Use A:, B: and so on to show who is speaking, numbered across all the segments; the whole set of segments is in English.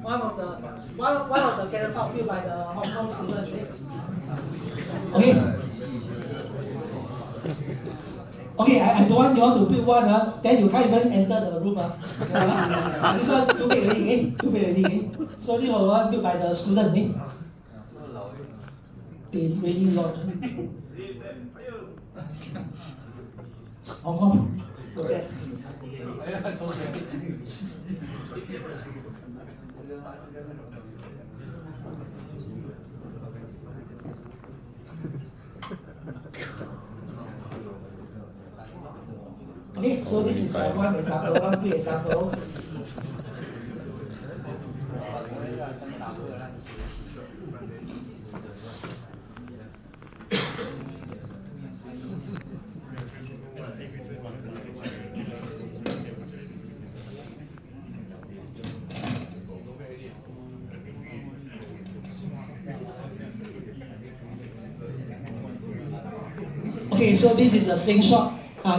A: one of the catapult built by the Hong Kong students. Okay. Okay, I don't want you all to build one, then you can't even enter the room. This one too big already, too big already. So this one built by the student. They really launched. Hong Kong, the best. Okay, so this is one example, one quick example. Okay, so this is a slingshot.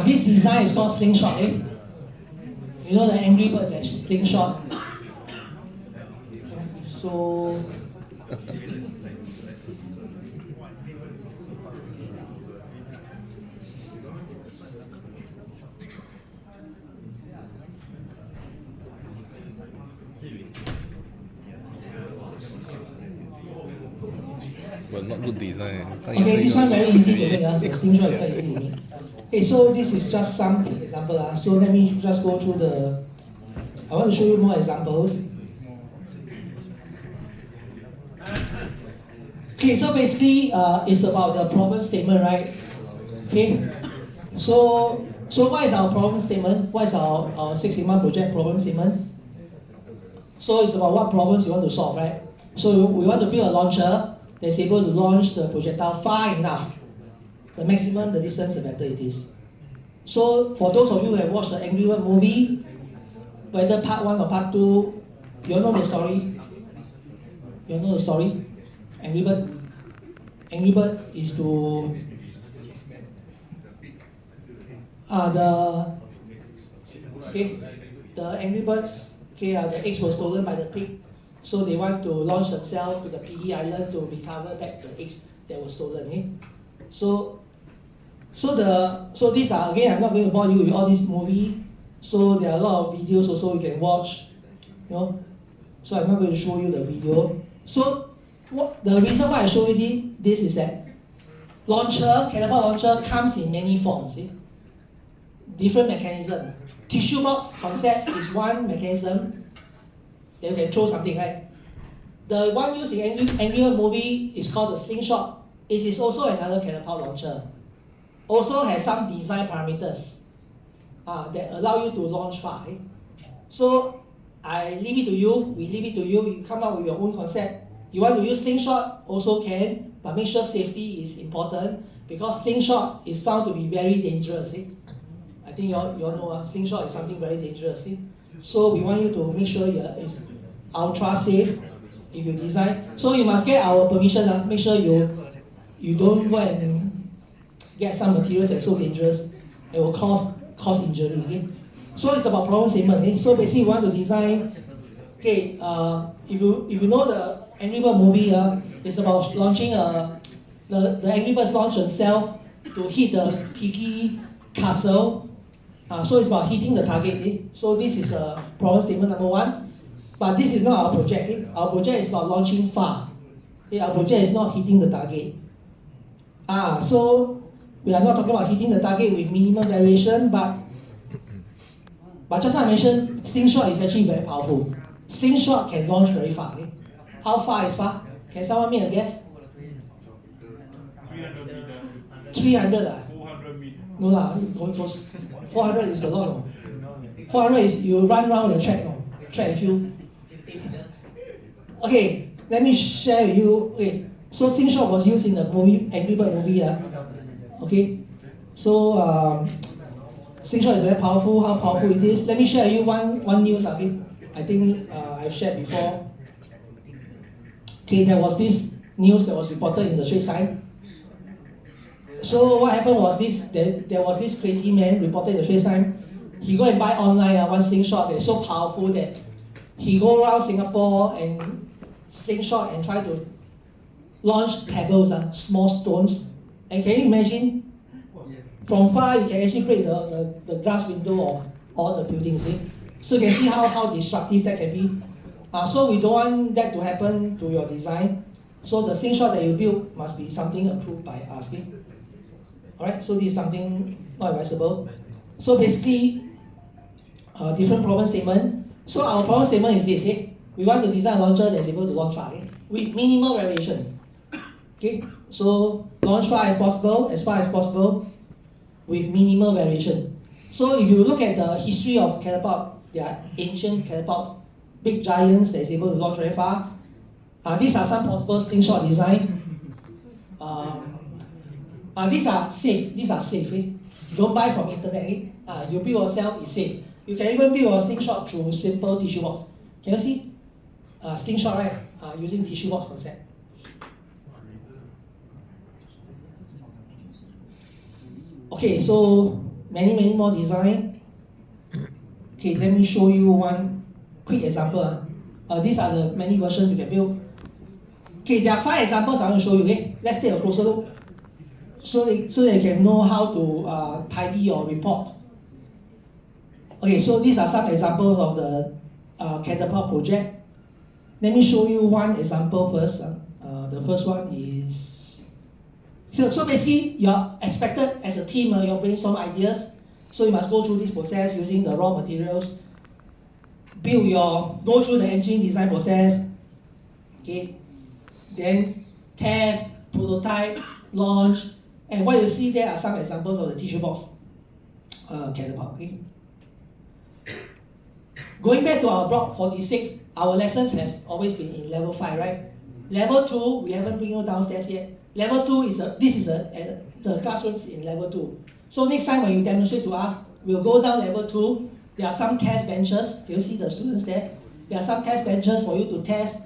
A: This design is called slingshot. You know the Angry Bird, that slingshot. So
B: but not good design.
A: okay, this one very easy to make. The slingshot is very easy to make. Okay, so this is just some example. So let me just go through the. I want to show you more examples. Okay, so basically, it's about the problem statement, right? Okay, so what is our problem statement? What is our 6 Sigma project problem statement? So it's about what problems you want to solve, right? So we want to build a launcher that's able to launch the projectile far enough. The maximum, the distance, the better it is. So for those of you who have watched the Angry Bird movie, whether part 1 or part 2, you all know the story? You all know the story? Angry Bird? Angry Bird is to the Angry Birds, the eggs were stolen by the pig, so they want to launch themselves to the Piggy Island to recover back the eggs that were stolen. So these are, again, I'm not going to bore you with all this movie. So there are a lot of videos also you can watch. So I'm not going to show you the video. So the reason why I show you this is that catapult launcher comes in many forms. Different mechanism. Tissue box concept is one mechanism that you can throw something, right? The one used in Angry Bird movie is called the slingshot. It is also another catapult launcher. Also has some design parameters that allow you to launch far. So I leave it to you, we leave it to you, you come up with your own concept. You want to use slingshot, also can, but make sure safety is important because slingshot is found to be very dangerous. I think you all know slingshot is something very dangerous. So we want you to make sure it's ultra safe if you design. So you must get our permission. Make sure you don't go and get some materials that are so dangerous it will cause injury. So it's about problem statement. So basically you want to design. Okay, if you know the Angry Bird movie, it's about launching the Angry Birds launch themselves to hit the Piggy castle. So it's about hitting the target. So this is a problem statement number 1. But this is not our project. Our project is about launching far. Our project is not hitting the target. So we are not talking about hitting the target with minimum variation, but just like I mentioned, slingshot is actually very powerful. Slingshot can launch very far. How far is far? Can someone make a guess?
C: 300 meters.
A: 300
C: 400 meters.
A: No lah, 400 is a lot. No? 400 is you run around the track, no? Track and field. Okay, let me share with you. Okay, so slingshot was used in the movie Angry Bird movie. Okay, so slingshot is very powerful. How powerful it is? Let me share with you one news. Okay, I think I've shared before. Okay, there was this news that was reported in the Straits Times. So what happened was this: there was this crazy man reported in the Straits Times. He go and buy online one slingshot that's so powerful that he go around Singapore and slingshot and try to launch pebbles, small stones. And can you imagine? From far, you can actually break the glass window of all the buildings. So you can see how destructive that can be. So we don't want that to happen to your design. So the slingshot that you build must be something approved by us. Alright, so this is something not advisable. So basically, different problem statement. So our problem statement is this. We want to design a launcher that's able to launch far with minimal variation. Okay, so launch far as far as possible, with minimal variation. So if you look at the history of catapult, they are ancient catapults, big giants that is able to launch very far. These are some possible slingshot design. These are safe. Don't buy from internet. You build yourself, it's safe. You can even build a slingshot through simple tissue box. Can you see? Slingshot, right? Using tissue box concept. Okay, so many more design. Okay, let me show you one quick example. These are the many versions you can build. Okay, there are 5 examples I want to show you. Okay, let's take a closer look, so that you can know how to tidy your report. Okay, so these are some examples of the catapult project. Let me show you one example first. The first one is. So basically, you're expected as a team, you brainstorm ideas. So you must go through this process using the raw materials. Go through the engine design process. Okay. Then test, prototype, launch, and what you see there are some examples of the tissue box catapult. Okay. Going back to our block 46, our lessons has always been in level 5, right? Level 2, we haven't bring you downstairs yet. Level 2 is the classrooms in level 2. So next time when you demonstrate to us, we'll go down level 2. There are some test benches. Can you see the students there? There are some test benches for you to test,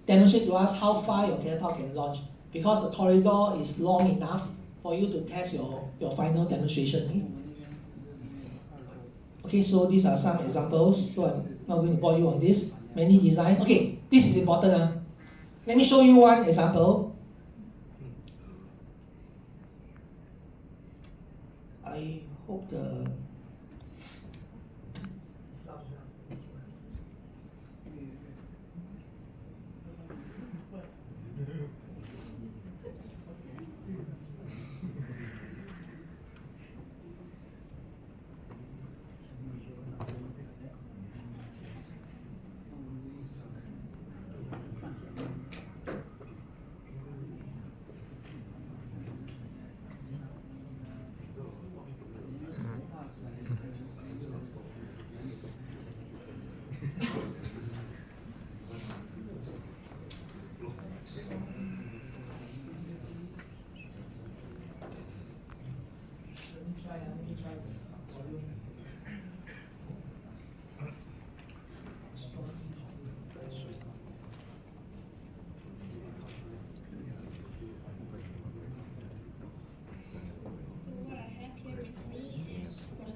A: demonstrate to us how far your catapult can launch, because the corridor is long enough for you to test your final demonstration. Okay, so these are some examples. So I'm not going to bore you on this. Many design. Okay, this is important. Let me show you one example. I hope the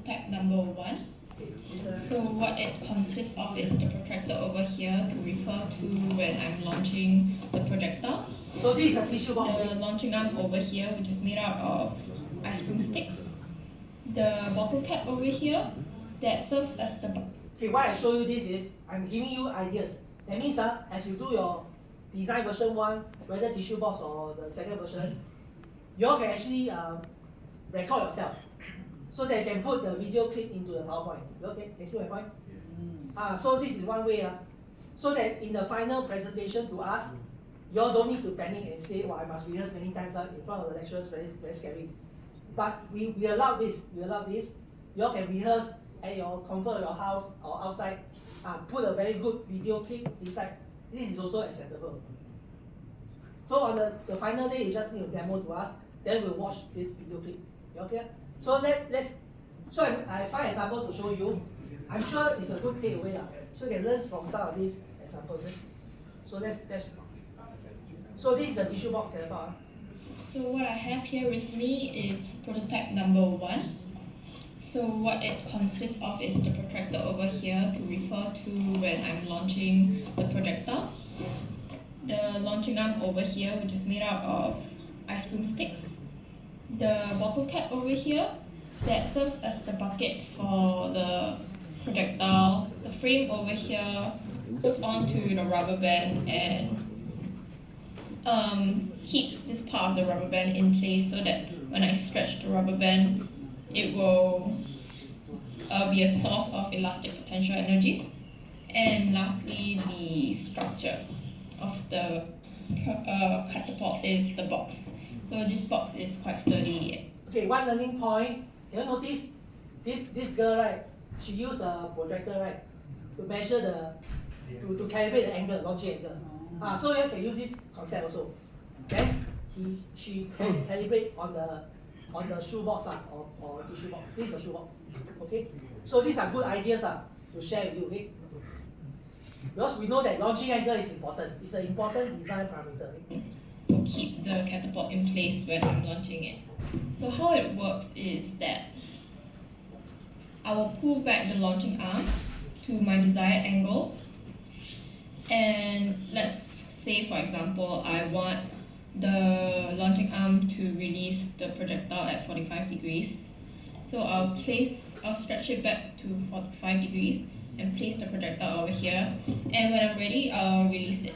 C: prototype number 1. So what it consists of is the protractor over here to refer to when I'm launching the projector.
A: So this is a tissue box.
C: The launching arm over here, which is made out of ice cream sticks. The bottle cap over here that serves as the.
A: Okay, why I show you this is I'm giving you ideas. That means as you do your design version 1, whether tissue box or the second version, you all can actually record yourself, so that you can put the video clip into the PowerPoint. Okay, can you see my point? So this is one way. So that in the final presentation to us, you all don't need to panic and say, I must rehearse many times in front of the lecturers, very scary. But we allow this. You all can rehearse at your comfort of your house or outside. Put a very good video clip inside. This is also acceptable. So on the final day, you just need to demo to us. Then we'll watch this video clip. You okay? So let's. So I find examples to show you. I'm sure it's a good takeaway. So you can learn from some of these examples. So let's. So this is the tissue box catapult.
C: So what I have here with me is prototype number 1. So what it consists of is the protractor over here to refer to when I'm launching the projectile. The launching arm over here, which is made out of ice cream sticks. The bottle cap over here, that serves as the bucket for the projectile. The frame over here hooks onto the rubber band and keeps this part of the rubber band in place so that when I stretch the rubber band, it will be a source of elastic potential energy. And lastly, the structure of the catapult is the box. So this box is quite sturdy.
A: Okay, one learning point. You notice this girl, right? She used a protractor, right, to measure to calibrate the angle, launching angle. So you can use this concept also. Then she can calibrate on the shoebox or tissue box. This is a shoebox. Okay. So these are good ideas to share with you. Okay. Because we know that launching angle is important. It's an important design parameter. Okay?
C: To keep the catapult in place when I'm launching it. So how it works is that I will pull back the launching arm to my desired angle. And let's say, for example, I want the launching arm to release the projectile at 45 degrees. So I'll stretch it back to 45 degrees and place the projectile over here. And when I'm ready, I'll release it.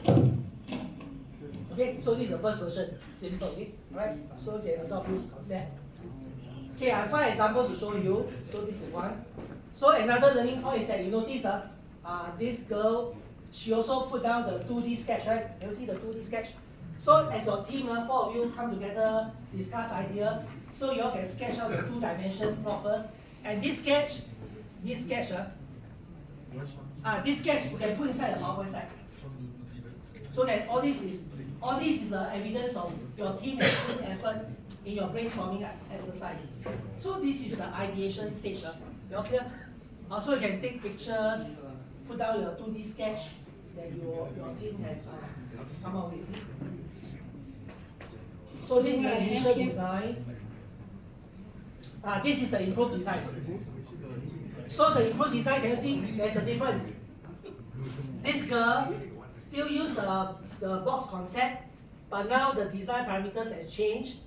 A: Okay, so this is the first version. Simple, okay? Alright, so you can adopt this concept. Okay, I have 5 examples to show you. So this is one. So another learning point is that you notice this girl, she also put down the 2D sketch, right? You see the 2D sketch? So as your team, 4 of you come together, discuss idea. So you all can sketch out the 2-dimension plot first. And this sketch you can put inside the PowerPoint slide. So that all this is evidence of your team has put effort in your brainstorming exercise. So this is the ideation stage. You all clear? So you can take pictures, put down your 2D sketch that your team has come up with. So this is the initial design. This is the improved design. So the improved design, can you see there's a difference? This girl still use the box concept, but now the design parameters have changed.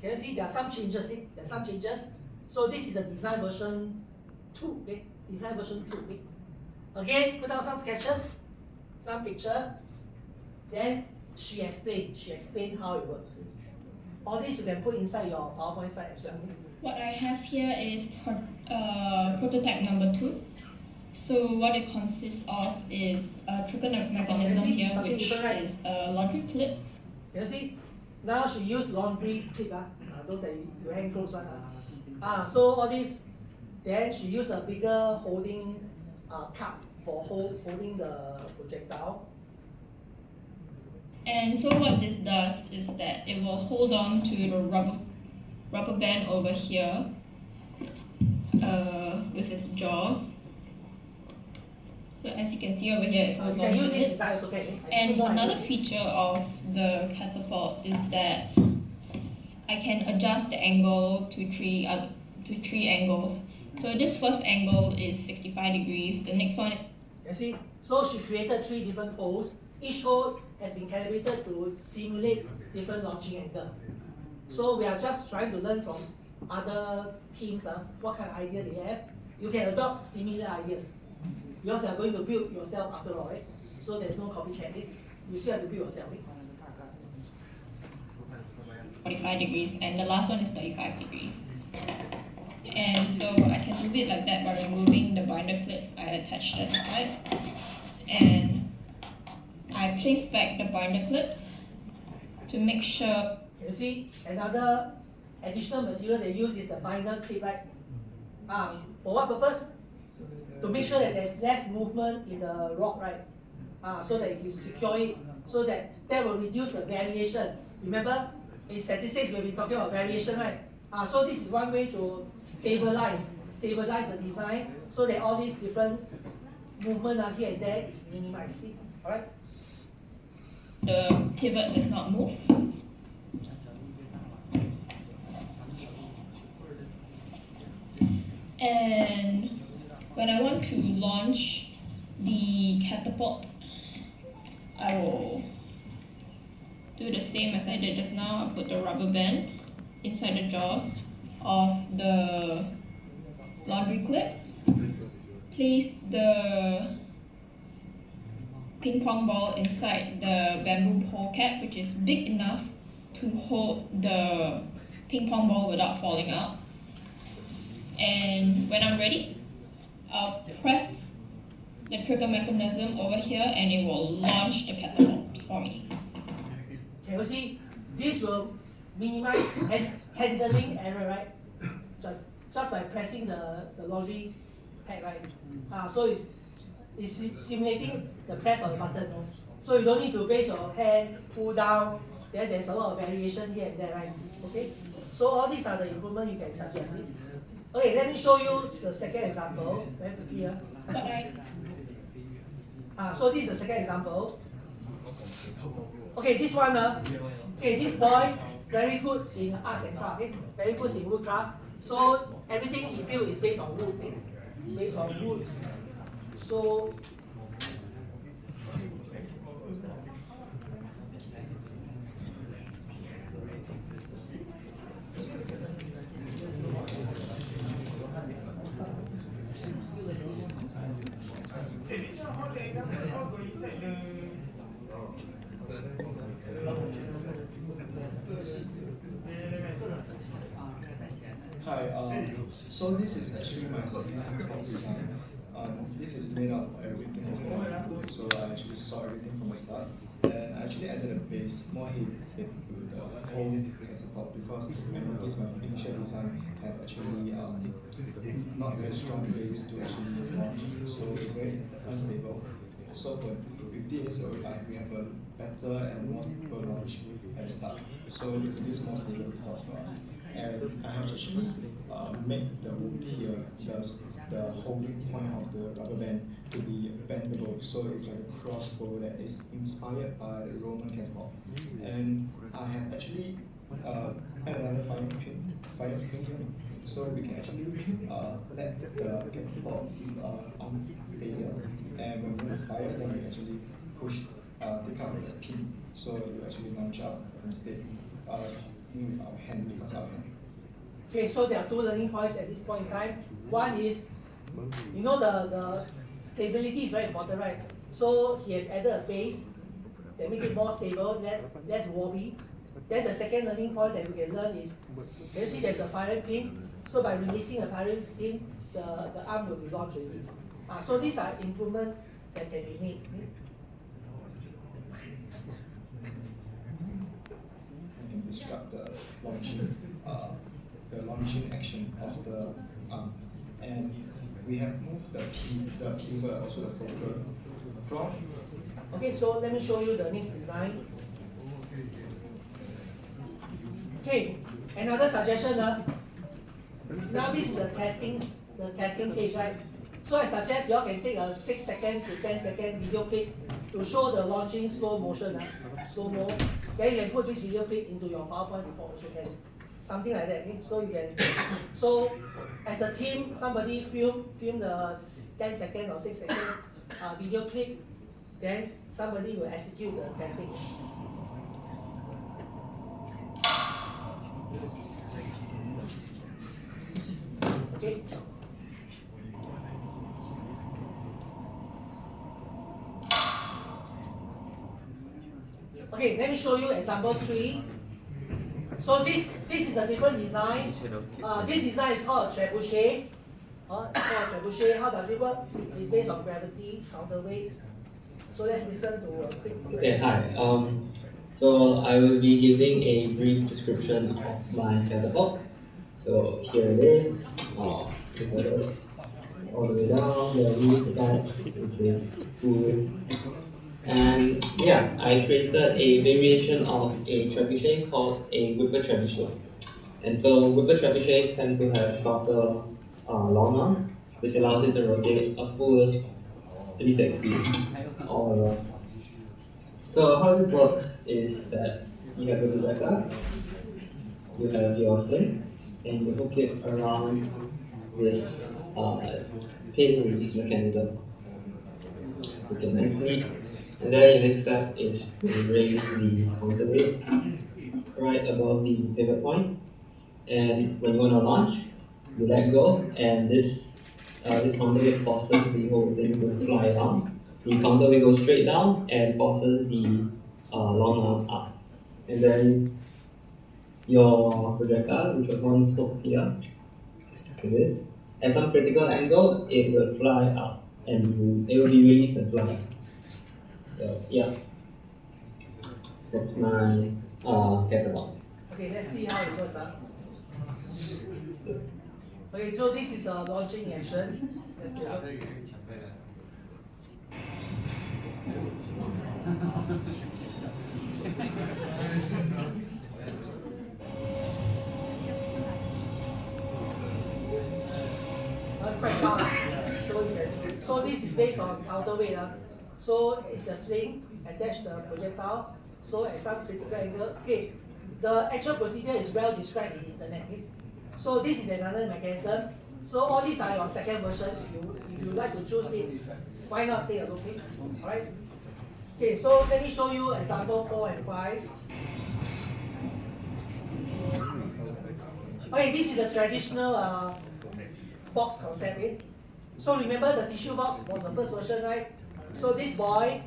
A: Can you see there are some changes? There are some changes. So this is the design version 2. Okay? Design version 2. Okay? Again, put down some sketches, some picture. Then she explained how it works. All this you can put inside your PowerPoint slide as well.
C: What I have here is prototype number 2. So what it consists of is a trigger mechanism here, which is a laundry clip.
A: You see, now she used laundry clip, those that you hang clothes one. So all this, then she used a bigger holding cup for holding the projectile.
C: And so what this does is that it will hold on to the rubber band over here with its jaws. So as you can see over here, it holds on to it. And another feature of the catapult is that I can adjust the angle to three angles. So this first angle is 65 degrees. The next one.
A: You see, so she created 3 different holes. Each hole has been calibrated to simulate different launching angle. So we are just trying to learn from other teams what kind of idea they have. You can adopt similar ideas. Because you are going to build yourself after all, right? So there's no copycat. You still have to build yourself.
C: 45 degrees, and the last one is 35 degrees. And so I can move it like that by removing the binder clips I attached at the side. And I place back the binder clips to make sure.
A: Can you see another additional material they use is the binder clip, right? For what purpose? To make sure that there's less movement in the rock, right? So that you secure it, so that will reduce the variation. Remember, in statistics we'll be talking about variation, right? So this is one way to stabilize the design, so that all these different movement here and there is minimized. Alright?
C: The pivot does not move. And when I want to launch the catapult, I will do the same as I did just now. I'll put the rubber band inside the jaws of the laundry clip. Place the ping pong ball inside the bamboo pole cap, which is big enough to hold the ping pong ball without falling out. And when I'm ready, I'll press the trigger mechanism over here and it will launch the catapult for me.
A: Can you see? This will minimize handling error, right? Just by pressing the laundry pad, right? So it's simulating the press of the button. No? So you don't need to base your hand, pull down. Then there's a lot of variation here and there, right? Okay. So all these are the improvements you can suggest. Okay, let me show you the second example. Very quickly here. So this is the second example. Okay, this one, okay, this boy very good in arts and craft, okay? Very good in woodcraft. So everything he built is based on wood, okay? Based on wood. So
D: Hi, so this is actually my second catapult design. This is made up of everything as well. So I actually saw everything from the start. And I actually added a base, more heavy to the whole catapult because I noticed my initial design have actually not very strong base to actually launch. So it's very unstable. So with this, we have a better and more stable launch at the start. So it produces more stable results for us. And I have actually made the wood here, the holding point of the rubber band to be bendable. So it's like a crossbow that is inspired by the Roman catapult. And I have actually add another fire pin, so we can actually let the catapult unstable. And when we fire, then we actually push, take out the pin, so it will actually launch out instead. With our hand, because our hand.
A: okay, so there are two learning points at this point in time. One is, you know, the stability is very important, right? So he has added a base that makes it more stable, less wobbly. Then the second learning point that we can learn is, you can see there's a firing pin. So by releasing a firing pin, the arm will be launched already. So these are improvements that can be made.
D: Describe the launching action of the arm, and we have moved the pivot, also the focal from.
A: Okay, so let me show you the next design. Okay, another suggestion. Now this is the testing phase, right? So I suggest you all can take a 6-second to 10-second video clip to show the launching slow motion, slow mo. Then you can put this video clip into your PowerPoint report also can. Something like that. Okay? So you can. So as a team, somebody film the 10-second or 6-second video clip. Then somebody will execute the testing. Okay. Okay, let me show you example 3. So this is a different design. This design is called a trebuchet. It's called a trebuchet. How does it work? It's based on gravity, counterweight. So let's listen to a quick.
E: Okay, hi. So I will be giving a brief description of my catapult. So here it is. All the way down, the roof back, which is wood. And yeah, I created a variation of a trebuchet called a whipper trebuchet. And so whipper trebuchets tend to have shorter long arms, which allows it to rotate a full 360 all around. So how this works is that you have a Rebecca, you have your sling, and you hook it around this pin release mechanism. Okay, nicely. And then the next step is to raise the counterweight right above the pivot point. And when you want to launch, you let go, and this counterweight forces the whole thing to fly down. The counterweight goes straight down and forces the long arm up. And then your projectile, which was once hooked here, like this, at some critical angle, it will fly up and it will be released and fly. So, yeah, that's my catalog.
A: Okay, let's see how it goes. Okay, so this is a launching action. Let's do it. Quite far. So this is based on counterweight. So it's a sling attached to the projectile. So at some critical angle, okay, the actual procedure is well described in the internet. Okay? So this is another mechanism. So all these are your second version. If you like to choose this, why not take a look? Alright. Okay, so let me show you example 4 and 5. Okay, this is the traditional box concept. Okay? So remember the tissue box was the first version, right? So this boy,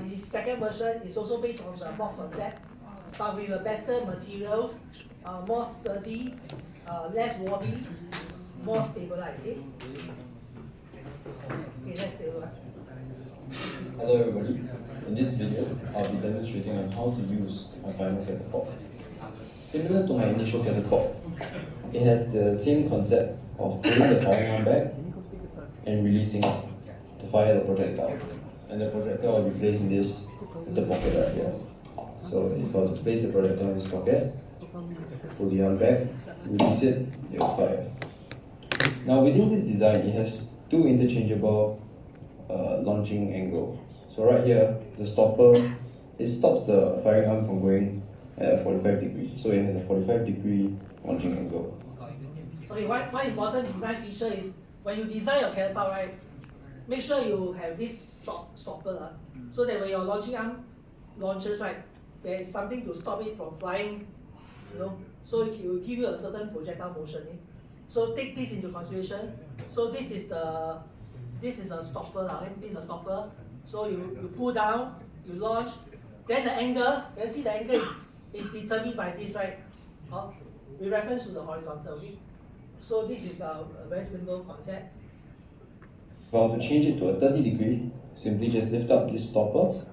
A: his second version is also based on the box concept, but with a better materials, more sturdy, less wobbly, more stabilized. Okay, let's take a look.
F: Hello everybody, in this video I'll be demonstrating on how to use my final catapult. Similar to my initial catapult, it has the same concept of pulling the firing arm back and releasing it to fire the projectile. And the projectile will be placed in this little pocket right here. So if I were to place the projectile in this pocket, pull the arm back, release it, it will fire. Now within this design, it has two interchangeable launching angle. So right here, the stopper, it stops the firing arm from going at a 45 degree. So it has a 45 degree launching angle.
A: Okay, one important design feature is when you design your catapult, right, make sure you have this stopper, so that when your launching arm launches, right, there is something to stop it from flying, so it will give you a certain projectile motion. So take this into consideration. So this is a stopper, this is a stopper. So you pull down, you launch, then the angle, you can see the angle is determined by this, right? With reference to the horizontal. Okay? So this is a very simple concept.
F: If I want to change it to a 30 degree, simply just lift up this stopper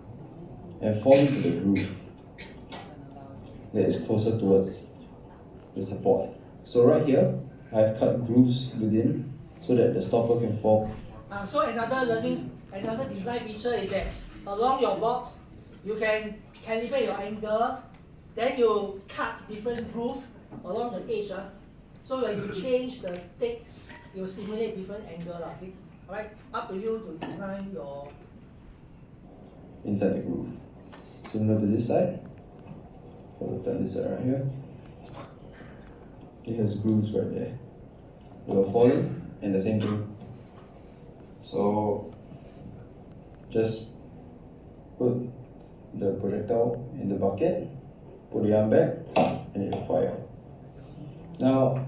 F: and fall into the groove that is closer towards the support. So right here, I've cut grooves within so that the stopper can fall.
A: So another design feature is that along your box, you can calibrate your angle, then you cut different grooves along the edge. So when you change the stick, you simulate different angle. Okay? Alright, up to you to design your
F: inside the groove. Similar to this side. I'll turn this side right here. It has grooves right there. It will fall in, and the same thing. So just put the projectile in the bucket, put the arm back, and it will fire. Now,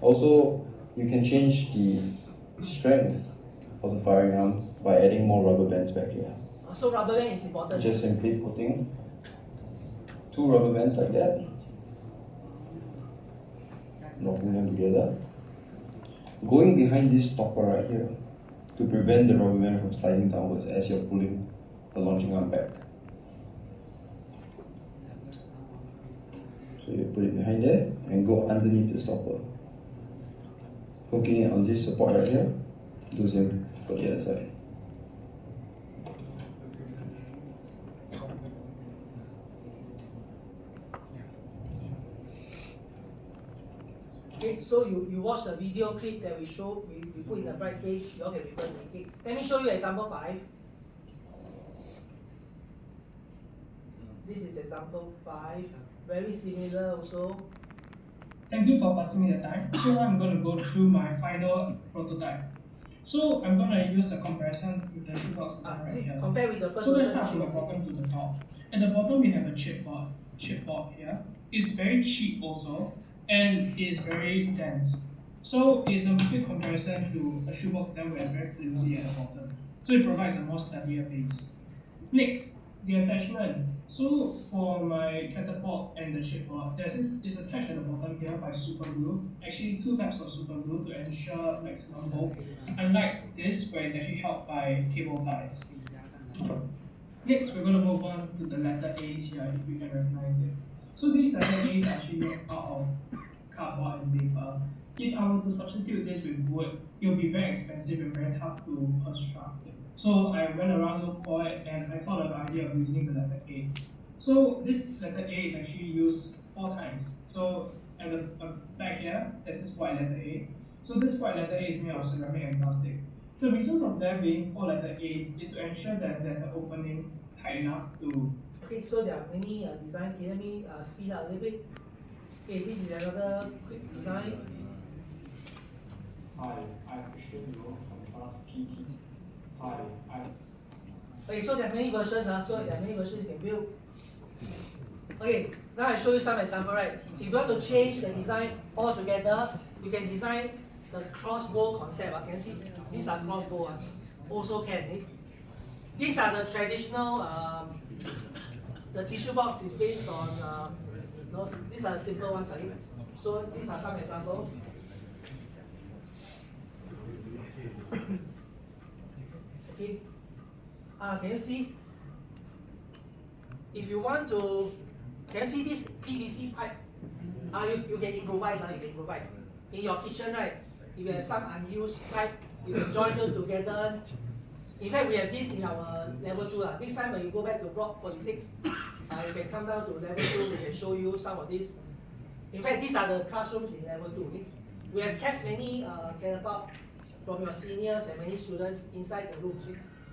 F: also you can change the strength of the firing arm by adding more rubber bands back here.
A: So rubber band is important.
F: Just simply putting 2 rubber bands like that, locking them together, going behind this stopper right here to prevent the rubber band from sliding downwards as you're pulling the launching arm back. So you put it behind there and go underneath the stopper, hooking it on this support right here, do the same for the other side.
A: Okay, so you watch the video clip that we put in the bright space, you all can refer to it. Okay. Let me show you example 5. This is example 5, very similar also.
G: Thank you for passing me the time. So now I'm going to go through my final prototype. So I'm going to use a comparison with the shoebox design right here.
A: Compare with the first
G: So let's
A: version.
G: start from the bottom to the top. At the bottom we have a chipboard. Chipboard here. It's very cheap also, and it's very dense. So it's a quick comparison to a shoebox design where it's very flimsy at the bottom. So it provides a more sturdier base. Next, the attachment. So for my catapult and the chipboard, is attached at the bottom here by super glue. Actually, two types of super glue to ensure maximum hold. Unlike this, where it's actually held by cable ties. Next, we're going to move on to the letter A's here, if you can recognize it. So these letter A's are actually made out of cardboard and paper. If I were to substitute this with wood, it would be very expensive and very tough to construct. So I went around looked for it and I thought of the idea of using the letter A. So this letter A is actually used 4 times. So at the back here, there's this white letter A. So this white letter A is made of ceramic and plastic. The reason of there being 4 letter A's is to ensure that there's an opening tight enough to.
A: Okay, so there are many designs. Let me speed up a little bit. Okay, this is another quick design.
G: Hi, I'm Christian Low from class PT. Hi,
A: Okay, so there are many versions. So there are many versions you can build. Okay, now I show you some example, right? If you want to change the design altogether, you can design the crossbow concept. Can you see? These are crossbow. Also can. These are the traditional. The tissue box is based on. These are the simple ones. So these are some examples. Okay. Can you see? If you want to, can you see this PVC pipe? You can improvise. You can improvise. In your kitchen, right? If you have some unused pipe, you can join them together. In fact, we have this in our level 2. Next time when you go back to block 46, you can come down to level 2. We can show you some of this. In fact, these are the classrooms in level 2. Okay? We have kept many catapult from your seniors and many students inside the rooms.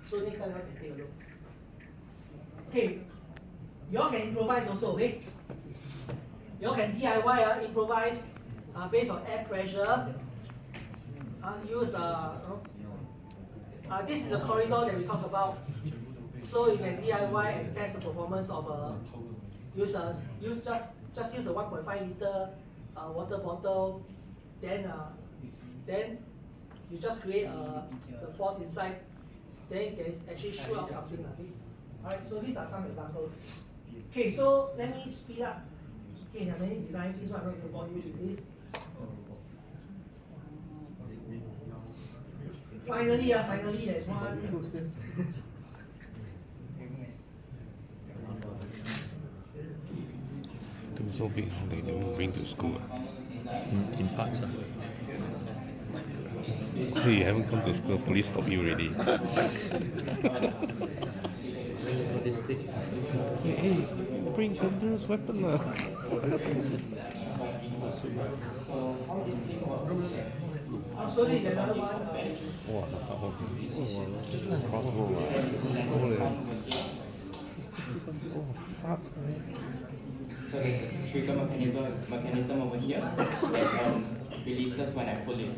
A: So next time you can take a look. Okay, you all can improvise also. Okay, you all can DIY improvise based on air pressure. Use this is a corridor that we talk about. So you can DIY and test the performance of use just use a 1.5 liter water bottle. Then you just create the force inside. Then you can actually shoot out something. Okay? Alright, so these are some examples. Okay, so let me speed up. Okay, there are many designs, so I'm not going to bore you with this. Finally, there's one.
B: Too so big, they don't bring to school.
H: In parts.
B: Hey, you haven't come to school, police stop you already.
H: This thing.
B: Say, hey, bring dangerous weapon.
A: So this is another one.
B: Wow, crossbow. Oh, fuck.
I: So there's a trigger mechanism over here that releases when I pull it.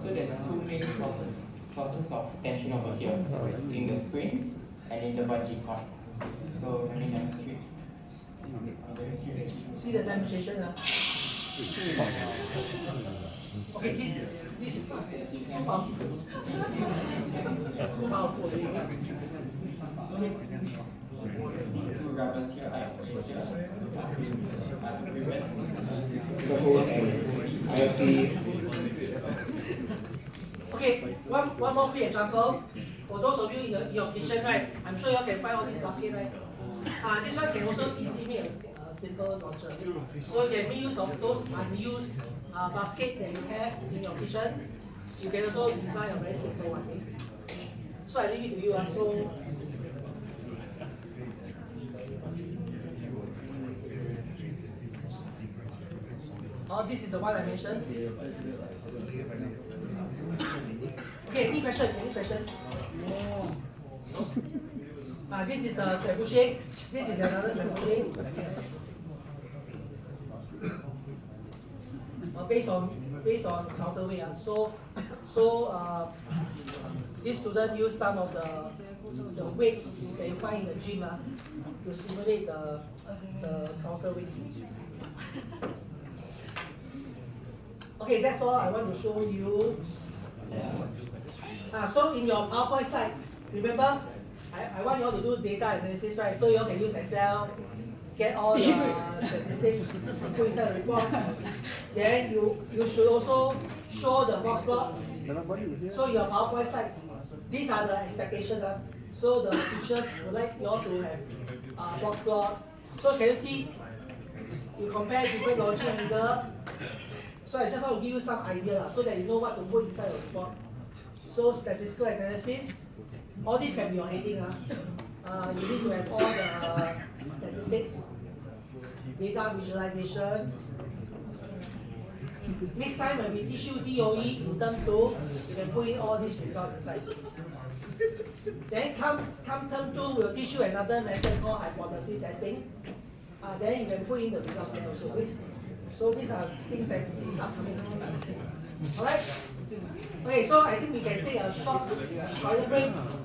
I: So there's 2 main sources of tension over here, in the springs and in the bungee cord. So let me demonstrate.
A: See the demonstration. Okay, this is too powerful. Too powerful.
I: These 2 rubbers here I place here to prevent
E: The whole thing.
A: Okay, one more quick example. For those of you in your kitchen, right? I'm sure you all can find all these baskets, right? This one can also easily make a simple launcher. So you can make use of those unused basket that you have in your kitchen. You can also design a very simple one. Okay? So I leave it to you. So this is the one I mentioned. Okay, any question? This is a trebuchet. This is another trebuchet. based on counterweight. This student use some of the weights that you find in the gym to simulate the counterweight. Okay, that's all I want to show you. So in your PowerPoint slide, remember, I want you all to do data analysis, right? So you all can use Excel, get all the statistics, put inside the report. Then you should also show the box plot. So your PowerPoint slides, these are the expectations. So the teachers would like you all to have box plot. So can you see? You compare different launching angle. So I just want to give you some idea so that you know what to put inside your report. So statistical analysis, all these can be your heading. You need to have all the statistics, data visualization. Next time when we teach you DOE in term 2, you can put in all these results inside. Then come term 2, we'll teach you another method called hypothesis testing. Then you can put in the results there also. So these are things that is upcoming. Alright? Okay, so I think we can take a short toilet break.